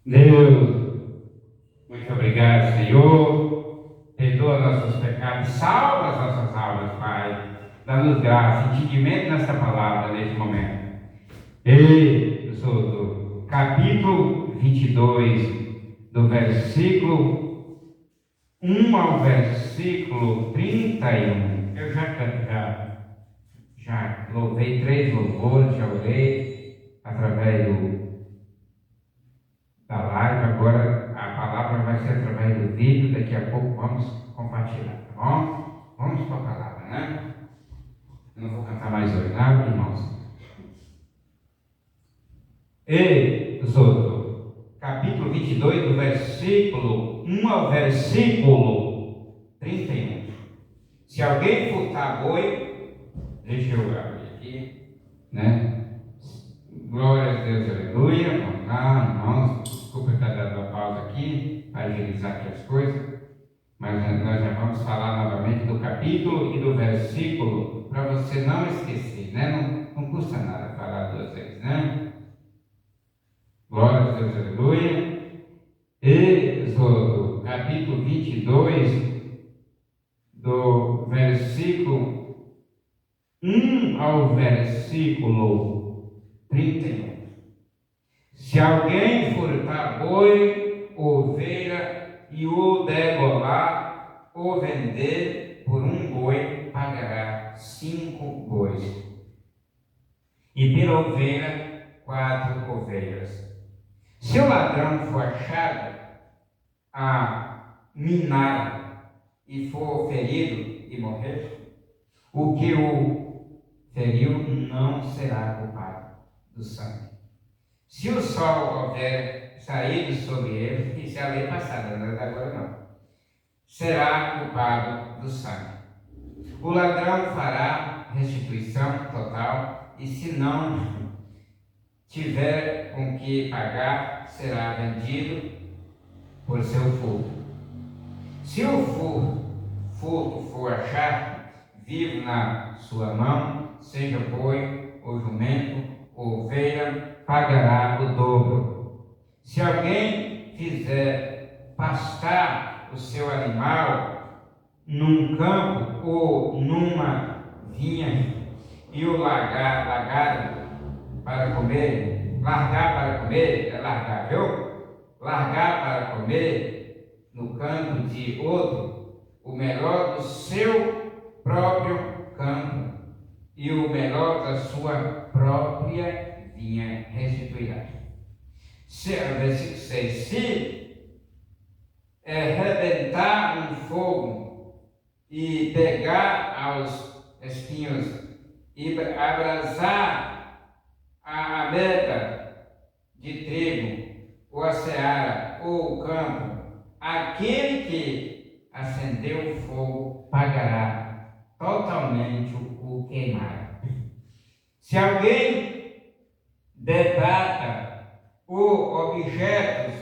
Deus, muito obrigado, Senhor. Perdoa nossos pecados, salva as nossas almas, Pai. Dá-nos graça, entendimento nesta palavra, neste momento. E do capítulo 22, do versículo 1 ao versículo 31. Eu já louvei 3 louvores, já orei através da live. Agora a palavra vai ser através do vídeo. Daqui a pouco vamos compartilhar, tá bom? Vamos para a palavra, né? Eu não vou cantar mais hoje, né, irmãos? Capítulo 22, do versículo 1 ao versículo 31. Se alguém furtar boi, deixa eu abrir aqui, né? Glória a Deus, aleluia. Vamos lá, irmãos. Desculpa estar dando a pausa aqui, para agilizar aqui as coisas. Mas nós já vamos falar novamente do capítulo e do versículo, para você não esquecer, né? Não custa nada falar 2 vezes, né? Glória a Deus, aleluia. Êxodo, capítulo 22, do versículo 1 ao versículo 31. Se alguém furtar boi, ovelha, e o degolar ou vender por um boi, pagará 5 bois. E pela ovelha, 4 ovelhas. Se o ladrão for achado a minar e for ferido e morrer, o que o feriu não será culpado do sangue. Se o sol houver saído sobre ele, isso é a lei passada, não é da agora não, será culpado do sangue. O ladrão fará restituição total, e se não tiver com que pagar, será vendido por seu furto. Se o furto for achado vivo na sua mão, seja boi ou jumento ou ovelha, pagará o dobro. Se alguém fizer pastar o seu animal num campo ou numa vinha e o largar para comer, largar para comer no campo de outro, o melhor do seu próprio campo e o melhor da sua própria vinha restituirá. Versículo 6. Se rebentar um fogo e pegar aos espinhos e abrasar a meta de trigo, ou a seara, ou o campo, aquele que acendeu o fogo pagará totalmente o queimado. Se alguém debata objetos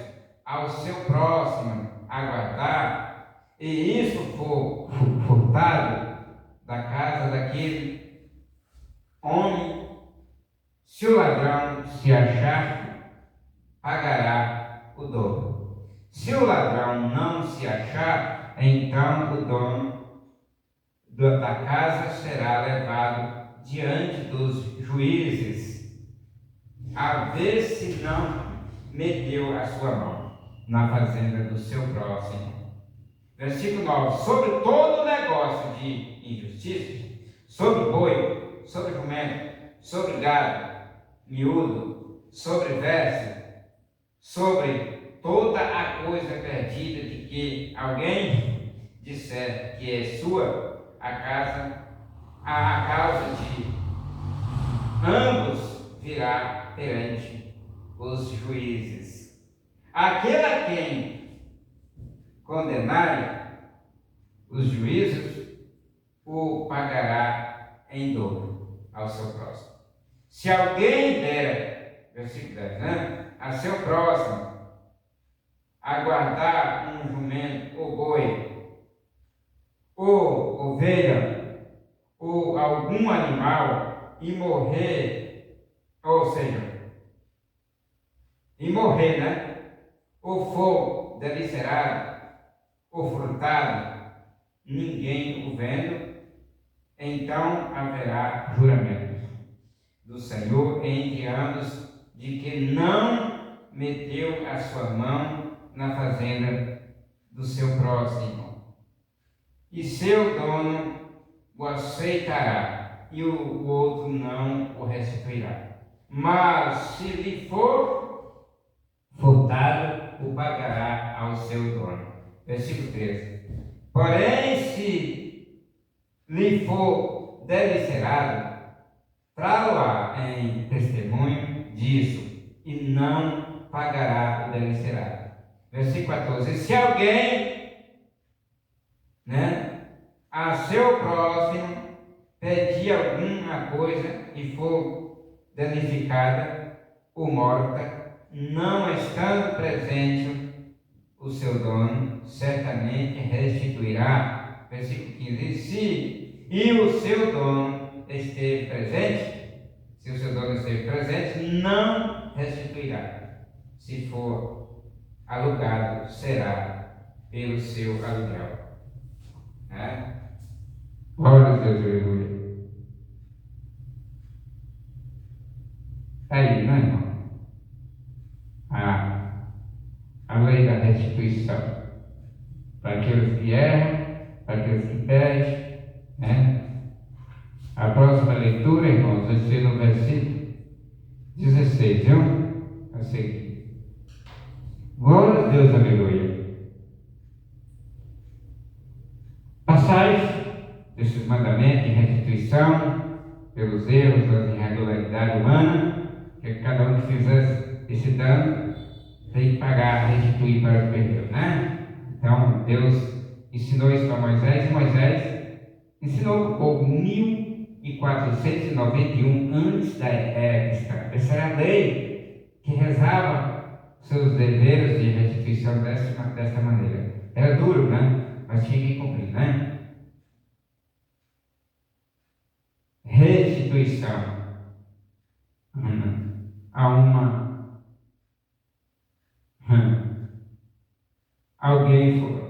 ao seu próximo a guardar, e isso for furtado da casa daquele homem, se o ladrão se achar, pagará o dobro. Se o ladrão não se achar, então o dono da casa será levado diante dos juízes, a ver se não meteu a sua mão na fazenda do seu próximo. Versículo 9. Sobre todo negócio de injustiça, sobre boi, sobre jumento, sobre gado miúdo, sobre verso, sobre toda a coisa perdida de que alguém disser que é sua, a causa de ambos virá perante os juízes. Aquele a quem condenarem os juízes, o pagará em dobro ao seu próximo. Se alguém der, versículo 10, né, a seu próximo aguardar um jumento ou boi, ou ovelha, ou algum animal e morrer, ou seja, né? ou for delicerado, ou furtado, ninguém o vendo, então haverá juramento do Senhor entre ambos de que não meteu a sua mão na fazenda do seu próximo, e seu dono o aceitará, e o outro não o restituirá. Mas se lhe for furtado, o pagará ao seu dono. Versículo 13. Porém, se lhe for delicerado, trá-lo-á em testemunho disso, e não pagará o delicerado. Versículo 14. Se alguém, a seu próximo pedir alguma coisa e for danificada ou morta, não estando presente o seu dono, certamente restituirá. Versículo 15. E o seu dono esteve presente, se o seu dono esteve presente, não restituirá. Se for alugado, será pelo seu aluguel. Glória a Deus, aleluia. Aí, não, irmão? A lei da restituição. Para aqueles que erram, para aqueles que pecam, A próxima leitura, irmãos, vai ser no versículo 16, viu? A seguir. Glória a Deus, aleluia. Passagem desses mandamentos de restituição pelos erros, das irregularidades humanas, que cada um que fizesse esse dano tem que pagar, restituir para o que perdeu, Então, Deus ensinou isso para Moisés, e Moisés ensinou o povo 1491 antes da era cristã. Essa era a lei que rezava seus deveres de restituição dessa maneira. Era duro, mas tinha que cumprir, Restituição a uma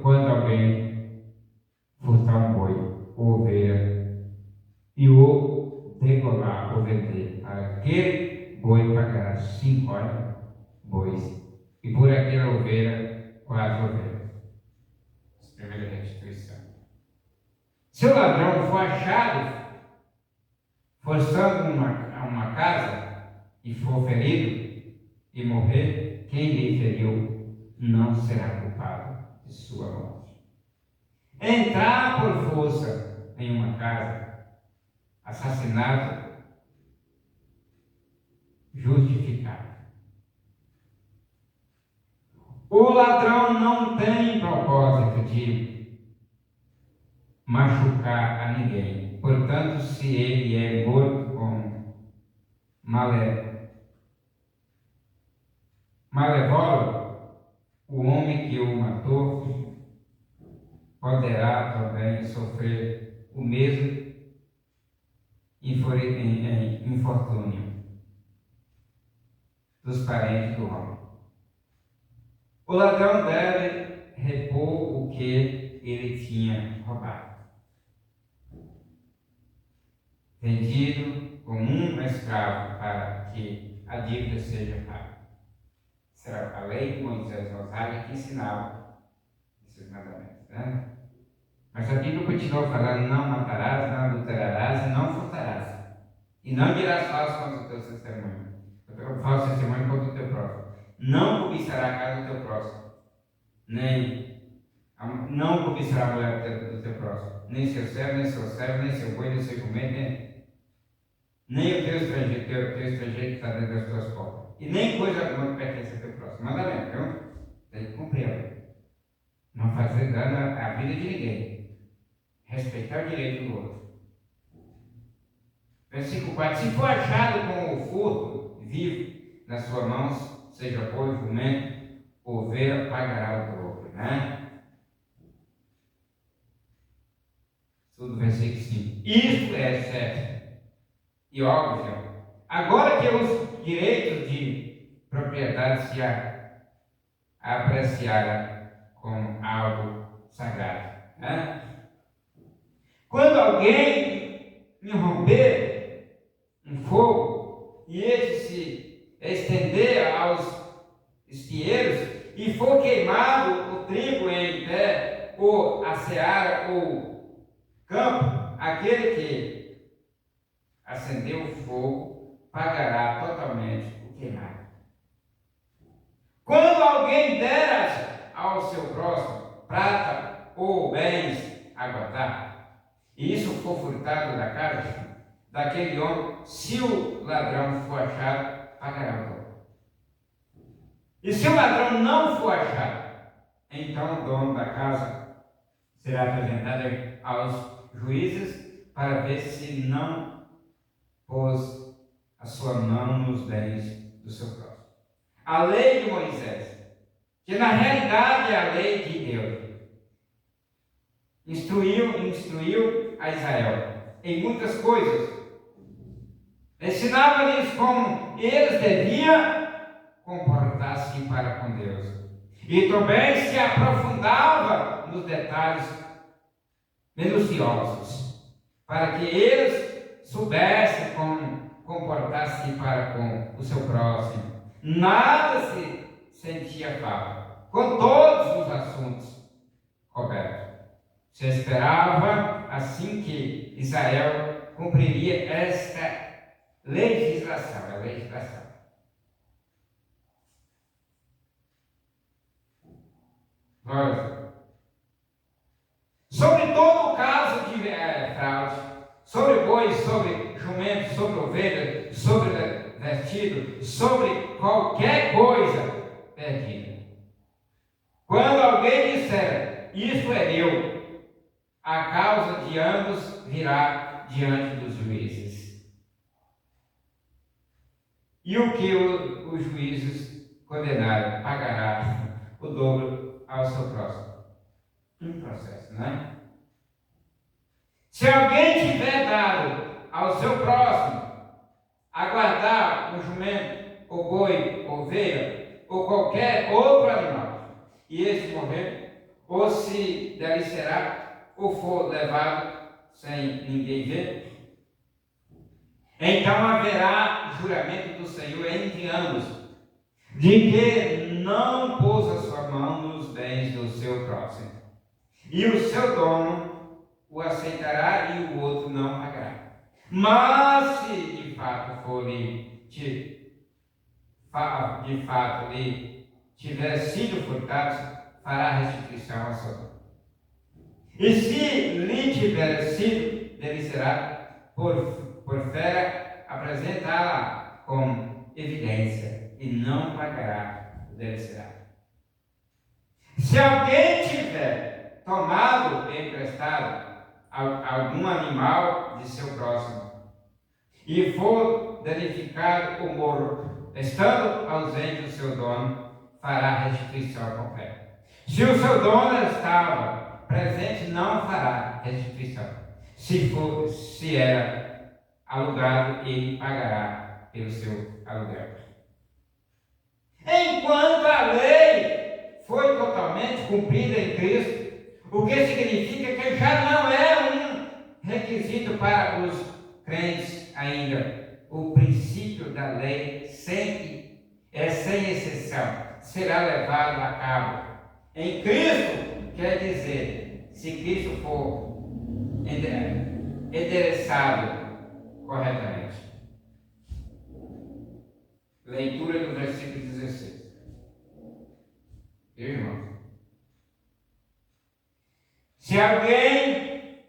quando alguém furtar um boi ou ovelha e o degolar ou vender, aquele boi pagará 5 bois, e por aquela ovelha 4 ovelhas. Primeira restituição. Se o ladrão for achado forçando uma casa e for ferido e morrer, quem lhe feriu não será culpado de sua morte. Entrar por força em uma casa, assassinato justificado. O ladrão não tem propósito de machucar a ninguém. Portanto, se ele é morto com malévolo, o homem que o matou poderá também sofrer o mesmo infortúnio dos parentes do homem. O ladrão deve repor o que ele tinha roubado. Vendido como um escravo para que a dívida seja paga. Será a lei de Moisés Gonzaga que ensinava esses mandamentos, Mas a Bíblia continua falando: não matarás, não adulterarás e não furtarás. E não dirás falso contra o teu testemunho. Falso testemunho contra o teu próximo. Não cobiçará a casa do teu próximo. Não cobiçará a mulher do teu próximo. Nem seu servo, nem seu servo, nem seu boi, nem seu jumento, nem o teu estrangeiro que está dentro das tuas portas. E nem coisa alguma que pertence ao teu próximo. Mandamento, viu? Tem que cumprir. Não fazer dano à vida de ninguém. Respeitar o direito do outro. Versículo 4. Se for achado com o furto vivo nas suas mãos, seja boi, jumento, ovelha, pagará o dobro, Tudo versículo 5. Isto é certo e óbvio. Agora que os direitos de propriedade se apreciaram como algo sagrado. Né? Quando alguém interromper um fogo e ele se estender aos espinheiros e for queimado o trigo em pé, ou a seara, ou campo, aquele que acendeu o fogo pagará totalmente o queimado. Quando alguém der ao seu próximo prata ou bens a guardar, e isso for furtado da casa daquele homem, se o ladrão for achado, pagará o dobro. E se o ladrão não for achado, então o dono da casa será apresentado aos juízes para ver se não pôs a sua mão nos bens do seu próximo. A lei de Moisés, que na realidade é a lei de Deus, instruiu a Israel em muitas coisas. Ensinava-lhes como eles deviam comportar-se para com Deus. E também se aprofundava nos detalhes minuciosos, para que eles soubessem como comportar-se para com o seu próximo. Nada se sentia falta, com todos os assuntos cobertos. Se esperava assim que Israel cumpriria esta legislação, a legislação. Sobre todo o caso de fraude, sobre bois, sobre jumento, sobre ovelha, sobre vestido, sobre qualquer coisa perdida. Quando alguém disser, isto é meu, a causa de ambos virá diante dos juízes. E o que os juízes condenaram pagará o dobro ao seu próximo. Um processo, não é? Se alguém tiver dado ao seu próximo a guardar um jumento, ou boi, ou ovelha, ou qualquer outro animal, e este morrer, ou se delicerá, ou for levado sem ninguém ver, então haverá juramento do Senhor entre ambos, de que não pôs a sua mão nos bens do seu próximo. E o seu dono o aceitará e o outro não pagará. Mas se de fato lhe tiver sido furtado, fará restituição ao seu dono. E se lhe tiver sido delicerado por fera, apresentá-la com evidência e não pagará o delicerado. Se alguém tiver tomado emprestado algum animal de seu próximo e for danificado ou morto, estando ausente o seu dono, fará restituição completa. Se o seu dono estava presente, não fará restituição. Se era alugado, ele pagará pelo seu aluguel. Enquanto a lei foi totalmente cumprida em Cristo, o que significa que já não é um requisito para os crentes ainda. O princípio da lei sempre é sem exceção, será levado a cabo. Em Cristo, quer dizer, se Cristo for endereçado corretamente. Leitura do versículo 16. Irmãos, se alguém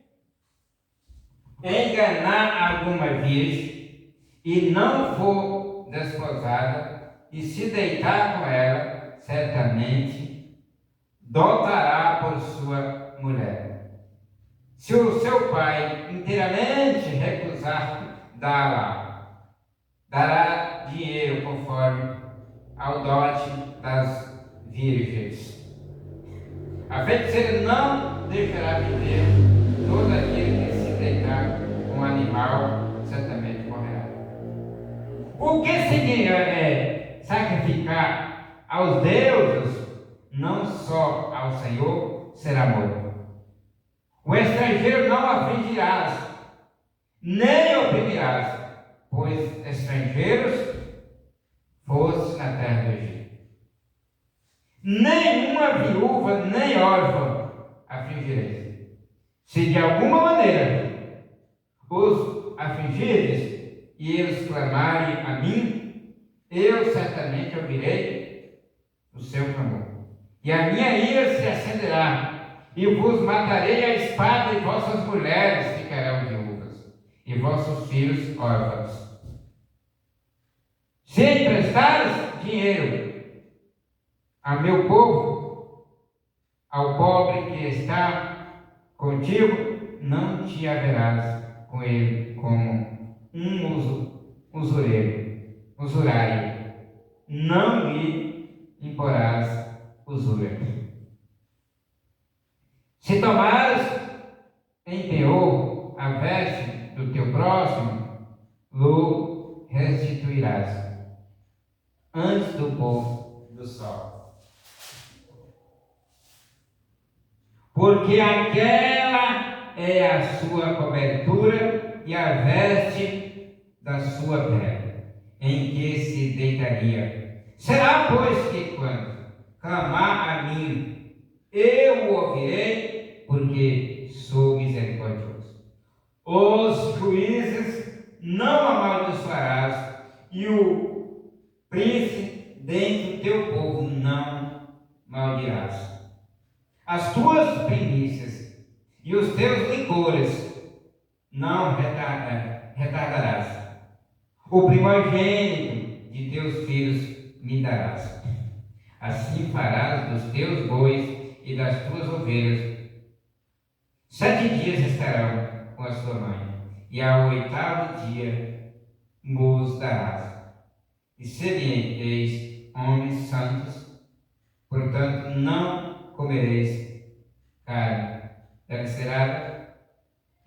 enganar alguma virgem e não for desposada e se deitar com ela, certamente dotará por sua mulher. Se o seu pai inteiramente recusar dá-la, dará dinheiro conforme ao dote das virgens. A feiticeira não deixará viver todo aquele que se deitar com um animal, certamente morrerá. O que significa sacrificar aos deuses não só ao Senhor será morto. O estrangeiro não afligirás, nem oprimirás, pois estrangeiros fosse na terra do Egito. Nenhuma viúva nem órfã afligireis. Se de alguma maneira os afligirdes e eles clamarem a mim, eu certamente ouvirei o seu clamor. E a minha ira se acenderá, e vos matarei a espada, e vossas mulheres ficarão viúvas, e vossos filhos órfãos. Se emprestares dinheiro a meu povo, ao pobre que está contigo, não te haverás com ele como um usurário, não lhe imporás usura. Se tomares em penhor a veste do teu próximo, lo restituirás antes do pôr do sol. Porque aquela é a sua cobertura e a veste da sua pele, em que se deitaria. Será, pois, que quando clamar a mim, eu o ouvirei, porque sou misericordioso. Os juízes não amaldiçoarás, e o príncipe dentre o teu povo não maldirás. As tuas primícias e os teus licores não retardarás. O primogênito de teus filhos me darás. Assim farás dos teus bois e das tuas ovelhas. 7 dias estarão com a sua mãe, e ao 8º dia mos darás. E sereis homens santos, portanto não comereis carne delacerada,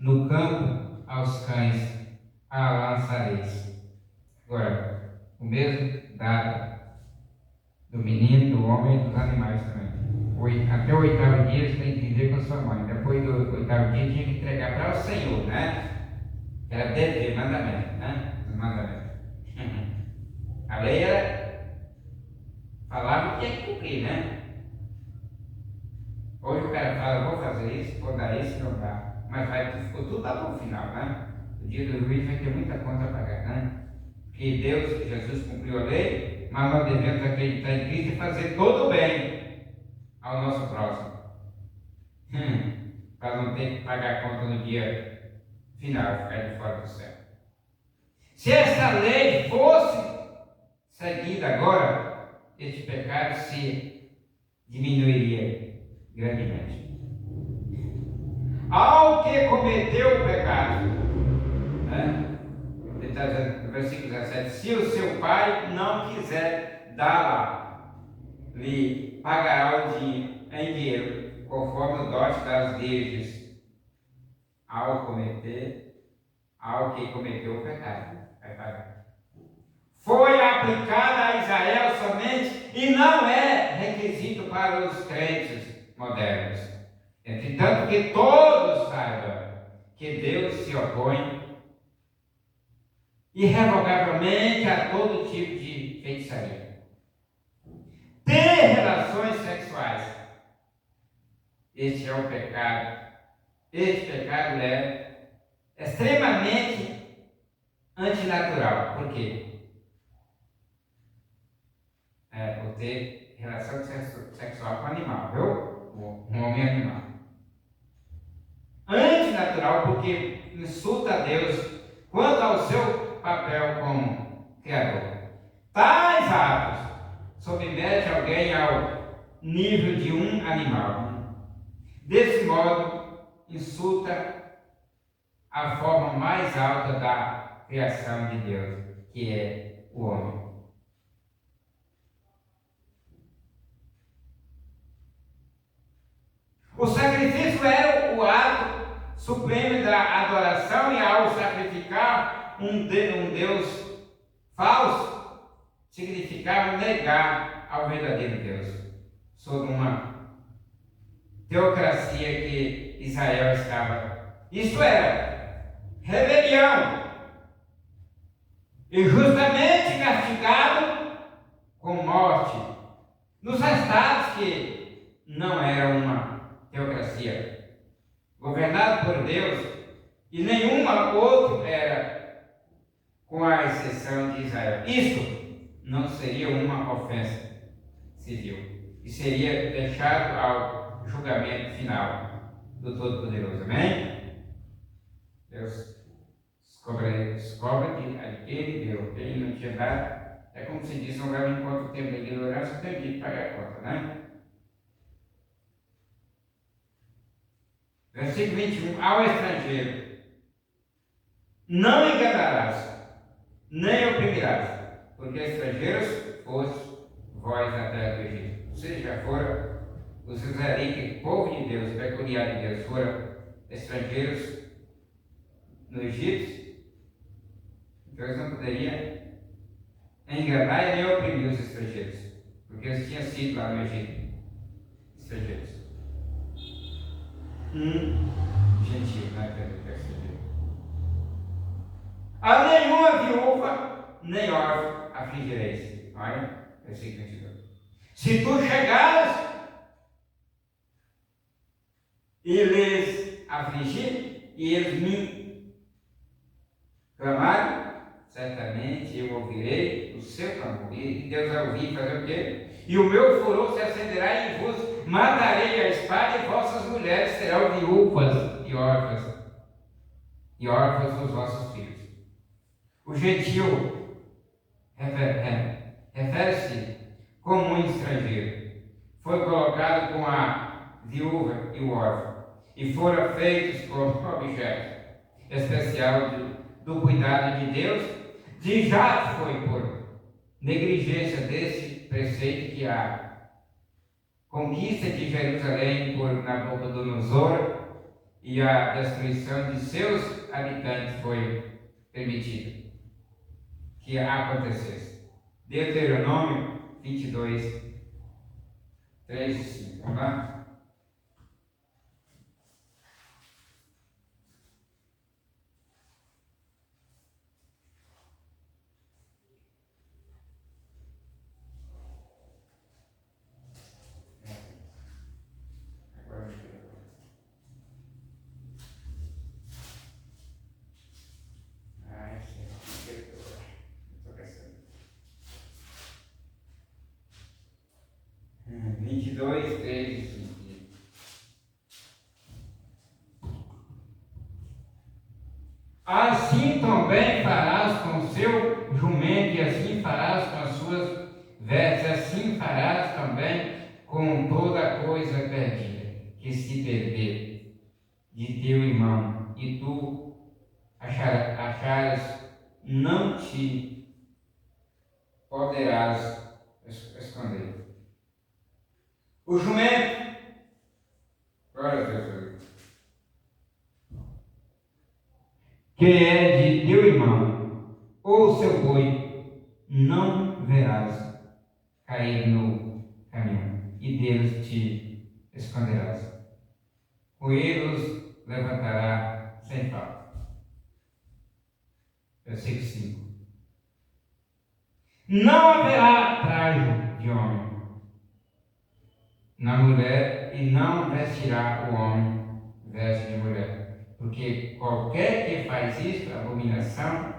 no campo aos cães a lançareis. Agora, o mesmo dado do menino, do homem e dos animais também. Até o 8º dia você tem que viver com sua mãe. Depois do 8º dia tinha que entregar para o Senhor, né? Era dever, mandamento, né? Os mandamentos. A lei era falava que tinha que cumprir, né? Hoje o cara fala, vou fazer isso, vou dar isso, não dá. Mas ficou tudo lá no final, né? O dia do juiz vai ter muita conta a pagar, né? Porque Deus, Jesus cumpriu a lei, mas nós devemos acreditar em Cristo e fazer todo o bem ao nosso próximo. Para não ter que pagar a conta no dia final, ficar de fora do céu. Se essa lei fosse seguida agora, este pecado se diminuiria grandemente. Ao que cometeu o pecado, né? Ele está dizendo no versículo 17: se o seu pai não quiser dar, lhe pagará o dinheiro em dinheiro, conforme o dote das virgens, ao que cometeu o pecado, vai pagar. Foi aplicada a Israel somente e não é requisito para os crentes modernos. Entretanto, que todos saibam que Deus se opõe irrevogavelmente a todo tipo de feitiçaria. Ter relações sexuais, este é o pecado. Este pecado é extremamente antinatural. Por quê? Por ter relação sexual com o animal, viu? Um homem animal. Antinatural porque insulta a Deus quanto ao seu papel como Criador. Tais atos submetem alguém ao nível de um animal. Desse modo, insulta a forma mais alta da criação de Deus, que é o homem. O sacrifício era o ato supremo da adoração, e ao sacrificar um Deus falso, significava negar ao verdadeiro Deus. sob uma teocracia que Israel estava. Isto era rebelião. E justamente castigado com morte nos estados que não era uma teocracia, governado por Deus, e nenhuma outra era, com a exceção de Israel. Isto não seria uma ofensa civil e seria deixado ao julgamento final do Todo-Poderoso. Amém? Deus descobre que aquele deu, quem não tinha dado. É como se diz, não leva em conta o tempo da ignorância, o tempo de pagar a conta, né? Versículo 21. Ao estrangeiro não enganarás, nem oprimirás, porque estrangeiros foste vós na terra do Egito. Vocês já foram, os israelitas, povo de Deus, peculiar de Deus, foram estrangeiros no Egito, então eles não poderiam enganar e nem oprimir os estrangeiros, porque eles tinham sido lá no Egito estrangeiros. Gentil, né? Que é estrangeiro. A nenhuma viúva nem órfão afligireis. Olha, versículo 22. Se tu chegares e lhes afligir, e eles me clamarem, certamente eu ouvirei o seu clamor. E Deus vai ouvir e fazer o quê? E o meu furor se acenderá e vos matarei a espada, e vossas mulheres serão viúvas e órfãs dos vossos filhos. O gentil refere-se como um estrangeiro. Foi colocado com a viúva e o órfão, e foram feitos como objeto especial do cuidado de Deus. De já foi por negligência desse preceito que a conquista de Jerusalém por Nabucodonosor e a destruição de seus habitantes foi permitida que acontecesse. Deuteronômio 22, 3 e 5. Vamos lá? Assim também farás com o seu jumento, e assim farás com as suas vestes, assim farás também com toda coisa perdida que se perder de teu irmão, e tu achares, não te poderás esconder. O jumento, glória a Deus, que é de teu irmão, ou seu boi, não verás cair no caminho, e deles te esconderás. Com eles levantará sem falta. Versículo 5. Não haverá trajo de homem na mulher, e não vestirá o homem veste de mulher, porque qualquer que faz isto, abominação,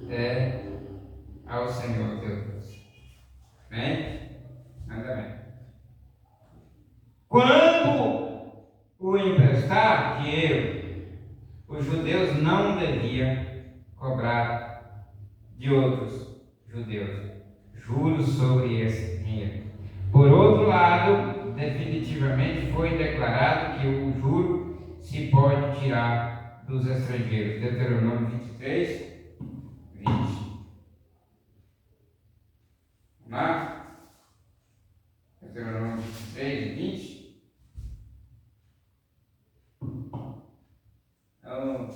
é ao Senhor teu Deus. Amém? Nada bem. Quando o emprestar dinheiro, os judeus não deviam cobrar de outros judeus juros sobre esse dinheiro. Por outro lado, definitivamente foi declarado que o juro se pode tirar dos estrangeiros. Deuteronômio 23, 20. Vamos lá? Deuteronômio 23, 20. Então,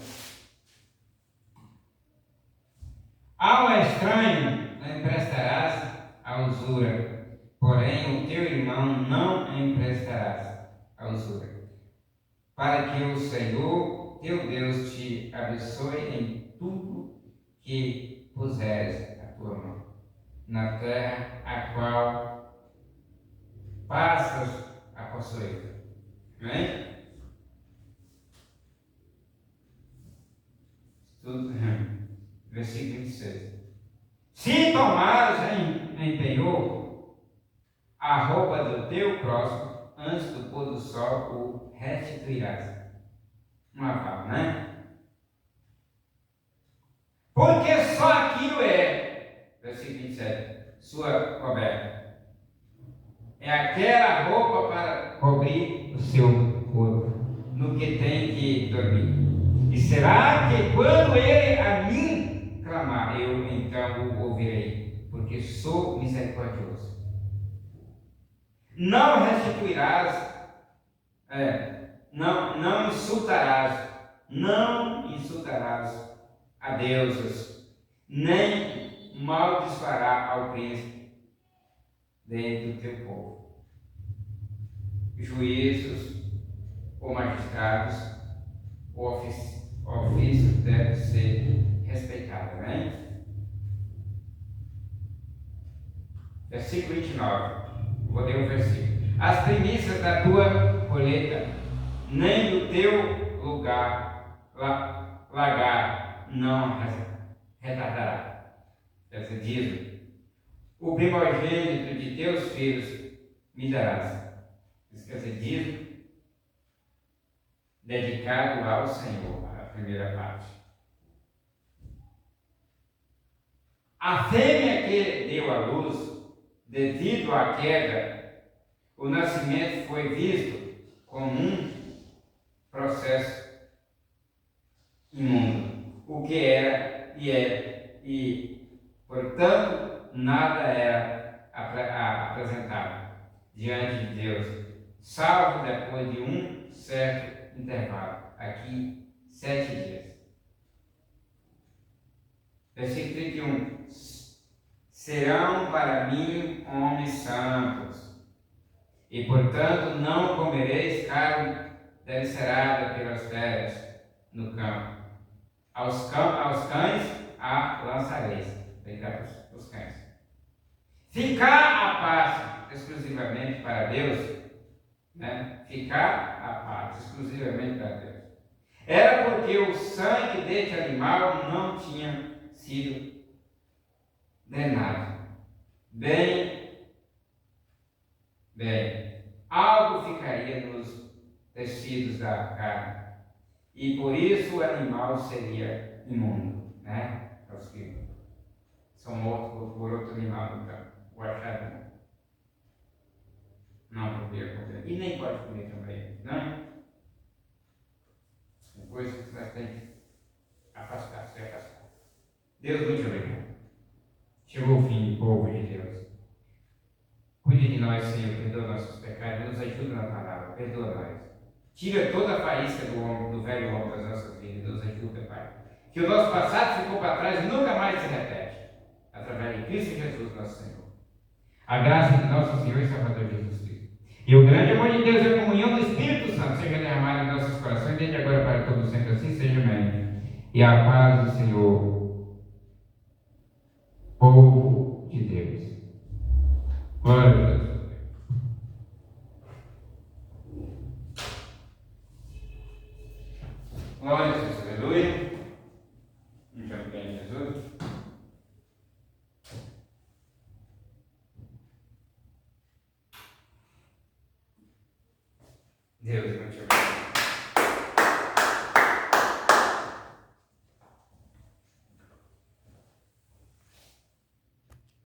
ao estranho não emprestarás a usura, porém o teu irmão não emprestarás a usura, para que o Senhor teu Deus te abençoe em tudo que puseres a tua mão, na terra a qual passas a possuir. Amém? Tudo. Versículo 26. Se tomares em penhor a roupa do teu próximo, antes do pôr do sol o restituirás. Uma fala, né? Porque só aquilo versículo 27, sua coberta. É aquela roupa para cobrir o seu corpo, no que tem que dormir. E será que quando ele a mim clamar, eu então o ouvirei, porque sou misericordioso. Não restituirás, não insultarás a deuses, nem maldiçoará ao príncipe dentro do teu povo. Juízos ou magistrados, o ofício deve ser respeitado, né? Versículo 29. Vou ler o versículo. As primícias da tua colheita, nem do teu lagar não retardará. Quer dizer, dízimo. O primogênito de teus filhos me darás. Isso quer dizer, dízimo dedicado ao Senhor, a primeira parte. A fêmea que deu à luz, devido à queda, o nascimento foi visto como um processo imundo, o que era e é, e, portanto, nada era apresentado diante de Deus, salvo depois de um certo intervalo, aqui 7 dias. Versículo 31. Serão para mim homens santos, e portanto não comereis carne delicerada pelas feras no campo. Aos cães a lançareis. Deitar os cães. Ficar a paz exclusivamente para Deus, né? Ficar a paz exclusivamente para Deus. Era porque o sangue deste animal não tinha sido drenado. Bem, algo ficaria nos tecidos da carne, e por isso o animal seria imundo, né? Os que são mortos por outro animal no campo, o achado não podia comer, e nem pode comer também, não? Depois nós temos que se afastar. Deus muito obrigado. Chegou o fim, povo de Deus. Cuide de nós, Senhor, perdoa nossos pecados, nos ajuda na palavra, perdoa nós. Tira toda a faísca do velho homem das nossas vidas, nos ajuda, Pai. Que o nosso passado ficou para trás e nunca mais se repete. Através de Cristo Jesus, nosso Senhor. A graça de nosso Senhor e Salvador Jesus Cristo. E o grande amor de Deus e a comunhão do Espírito Santo seja derramado em nossos corações, desde agora para todos sempre, assim seja, amém. E a paz do Senhor, povo de Deus. Glória a Deus. Glória a Deus, aleluia. Muito obrigado, Jesus. Deus, muito obrigado.